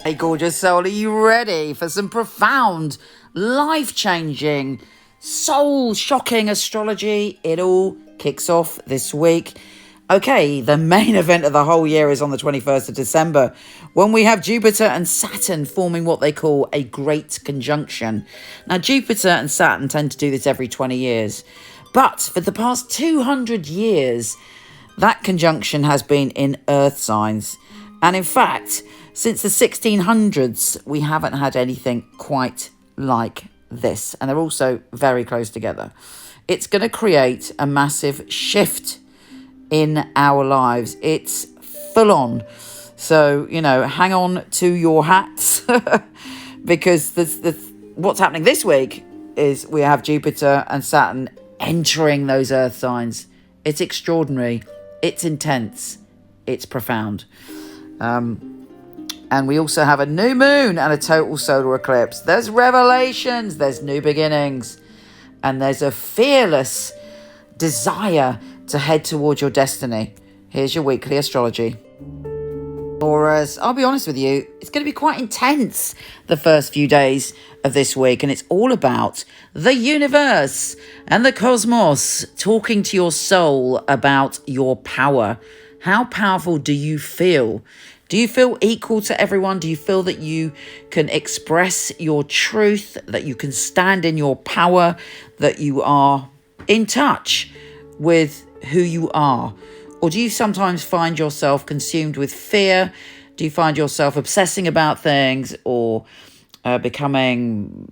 Hey gorgeous soul, are you ready for some profound, life-changing, soul-shocking astrology? It all kicks off this week. Okay, the main event of the whole year is on the 21st of December, when we have Jupiter and Saturn forming what they call a great conjunction. Now, Jupiter and Saturn tend to do this every 20 years, but for the past 200 years, that conjunction has been in Earth signs. And in fact, since the 1600s, we haven't had anything quite like this. And they're also very close together. It's going to create a massive shift in our lives. It's full on. So, hang on to your hats because what's happening this week is we have Jupiter and Saturn entering those Earth signs. It's extraordinary. It's intense. It's profound. And we also have a new moon and a total solar eclipse. There's revelations, there's new beginnings, and there's a fearless desire to head towards your destiny. Here's your weekly astrology. Taurus, I'll be honest with you, it's going to be quite intense the first few days of this week, and it's all about the universe and the cosmos talking to your soul about your power. How powerful do you feel? Do you feel equal to everyone? Do you feel that you can express your truth, that you can stand in your power, that you are in touch with who you are? Or do you sometimes find yourself consumed with fear? Do you find yourself obsessing about things or becoming,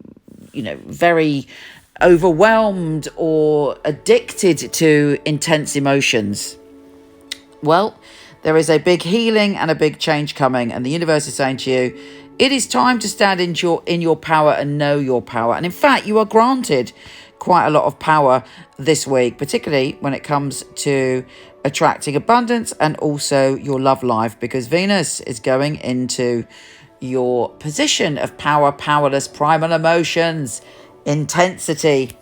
very overwhelmed or addicted to intense emotions? Well, there is a big healing and a big change coming, and the universe is saying to you, it is time to stand in your power and know your power. And in fact, you are granted quite a lot of power this week, particularly when it comes to attracting abundance and also your love life, because Venus is going into your position of power, powerless, primal emotions, intensity.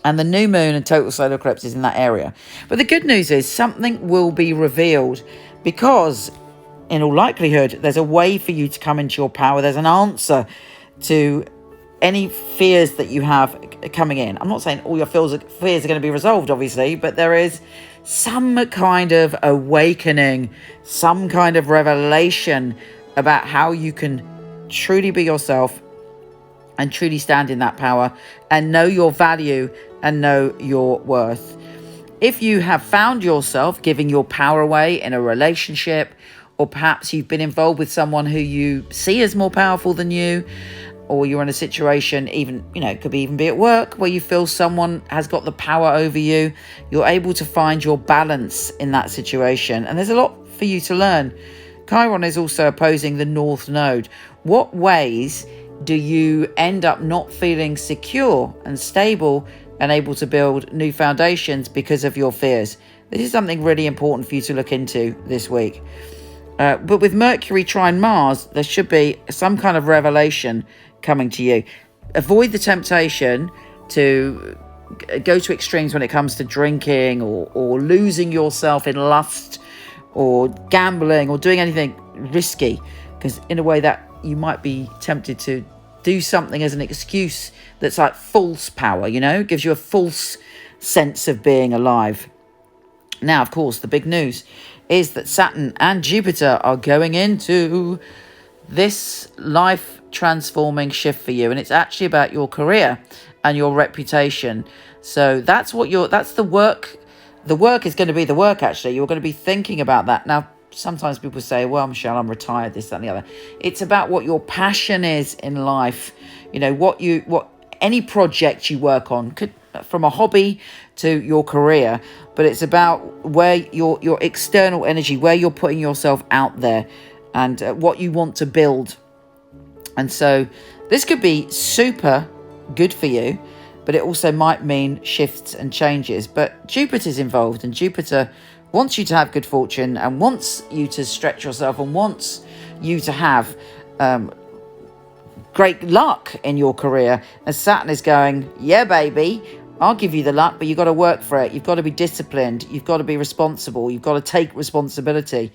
And the new moon and total solar eclipse is in that area. But the good news is something will be revealed because, in all likelihood, there's a way for you to come into your power. There's an answer to any fears that you have coming in. I'm not saying all your fears are going to be resolved, obviously, but there is some kind of awakening, some kind of revelation about how you can truly be yourself and truly stand in that power and know your value and know your worth. If you have found yourself giving your power away in a relationship, or perhaps you've been involved with someone who you see as more powerful than you, or you're in a situation, even, it could even be at work, where you feel someone has got the power over you, you're able to find your balance in that situation. And there's a lot for you to learn. Chiron is also opposing the North Node. What ways do you end up not feeling secure and stable and able to build new foundations because of your fears? This is something really important for you to look into this week. But with Mercury trine Mars, there should be some kind of revelation coming to you. Avoid the temptation to go to extremes when it comes to drinking or losing yourself in lust or gambling or doing anything risky, because in a way that you might be tempted to do something as an excuse that's like false power, gives you a false sense of being alive. Now, of course, the big news is that Saturn and Jupiter are going into this life transforming shift for you, and it's actually about your career and your reputation. So that's the work. The work is going to be the work, actually. You're going to be thinking about that. Now, sometimes people say, well, Michelle, I'm retired, this, that, and the other. It's about what your passion is in life. What any project you work on, could from a hobby to your career, but it's about where your external energy, where you're putting yourself out there, and what you want to build. And so this could be super good for you, but it also might mean shifts and changes. But Jupiter's involved, and Jupiter wants you to have good fortune and wants you to stretch yourself and wants you to have great luck in your career. And Saturn is going, yeah, baby, I'll give you the luck, but you've got to work for it. You've got to be disciplined. You've got to be responsible. You've got to take responsibility,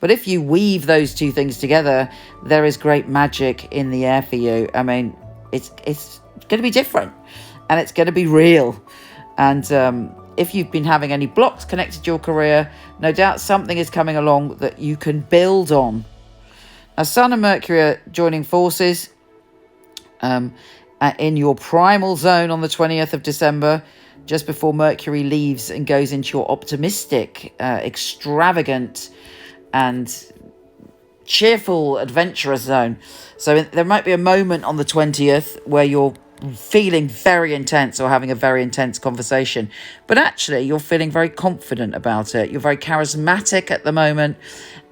But if you weave those two things together, there is great magic in the air for you. I mean, it's going to be different, and it's going to be real. And if you've been having any blocks connected to your career, no doubt something is coming along that you can build on. Now, Sun and Mercury are joining forces in your primal zone on the 20th of December, just before Mercury leaves and goes into your optimistic, extravagant and cheerful, adventurous zone. So there might be a moment on the 20th where you're feeling very intense or having a very intense conversation, but actually you're feeling very confident about it. You're very charismatic at the moment,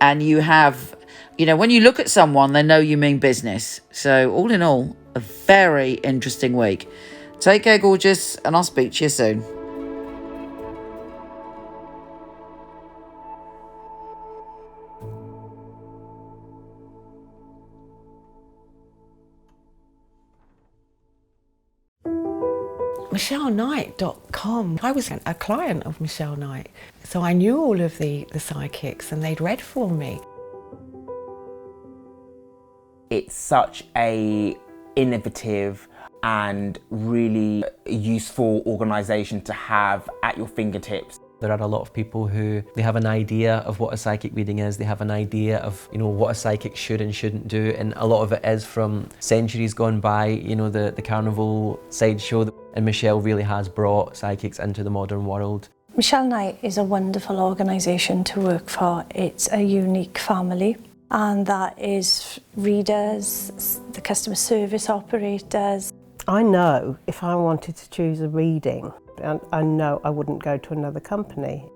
and you have, you know, when you look at someone, they know you mean business. So all in all, a very interesting week. Take care, gorgeous, and I'll speak to you soon. MicheleKnight.com. I was a client of Michele Knight, so I knew all of the psychics and they'd read for me. It's such a innovative and really useful organisation to have at your fingertips. There are a lot of people who, they have an idea of what a psychic reading is, they have an idea of, you know, what a psychic should and shouldn't do, and a lot of it is from centuries gone by, you know, the carnival sideshow, and Michele really has brought psychics into the modern world. Michele Knight is a wonderful organisation to work for. It's a unique family, and that is readers, the customer service operators. I know if I wanted to choose a reading, I know I wouldn't go to another company.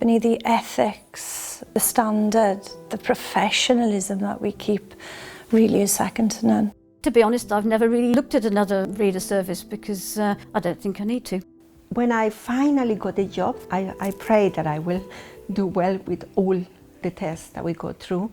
The ethics, the standard, the professionalism that we keep really is second to none. To be honest, I've never really looked at another reader service because I don't think I need to. When I finally got a job, I pray that I will do well with all the tests that we go through.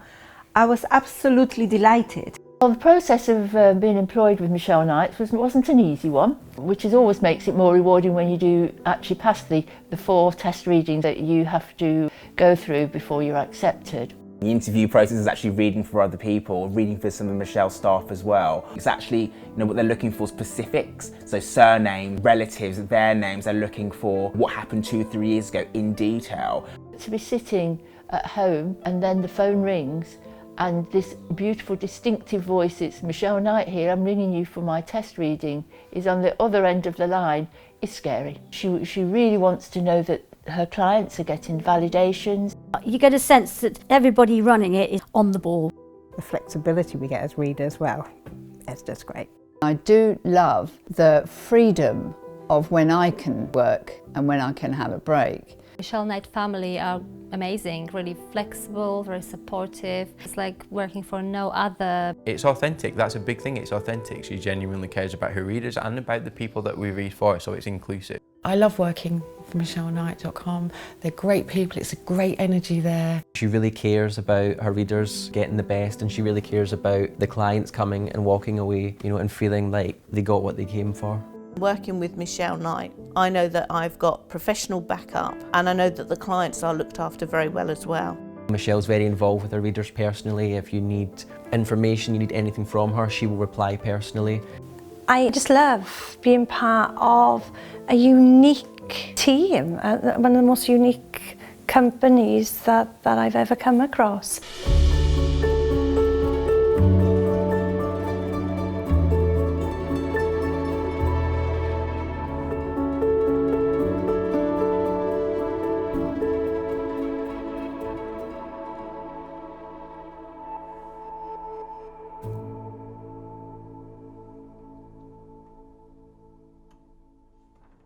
I was absolutely delighted. Well, the process of being employed with Michele Knight wasn't an easy one, which always makes it more rewarding when you do actually pass the 4 test readings that you have to go through before you're accepted. The interview process is actually reading for other people, reading for some of Michelle's staff as well. It's actually, you know, what they're looking for, specifics. So surname, relatives, their names. They're looking for what happened 2 or 3 years ago in detail. To be sitting at home and then the phone rings and this beautiful distinctive voice, it's Michele Knight here, I'm ringing you for my test reading, is on the other end of the line, is scary. She really wants to know that her clients are getting validations. You get a sense that everybody running it is on the ball. The flexibility we get as readers, well, it's just great. I do love the freedom of when I can work and when I can have a break. Michele Knight family are amazing, really flexible, very supportive. It's like working for no other. It's authentic, that's a big thing, it's authentic. She genuinely cares about her readers and about the people that we read for, so it's inclusive. I love working for MicheleKnight.com. They're great people, it's a great energy there. She really cares about her readers getting the best, and she really cares about the clients coming and walking away, you know, and feeling like they got what they came for. Working with Michele Knight, I know that I've got professional backup, and I know that the clients are looked after very well as well. Michelle's very involved with her readers personally. If you need information, you need anything from her, she will reply personally. I just love being part of a unique team, one of the most unique companies that I've ever come across.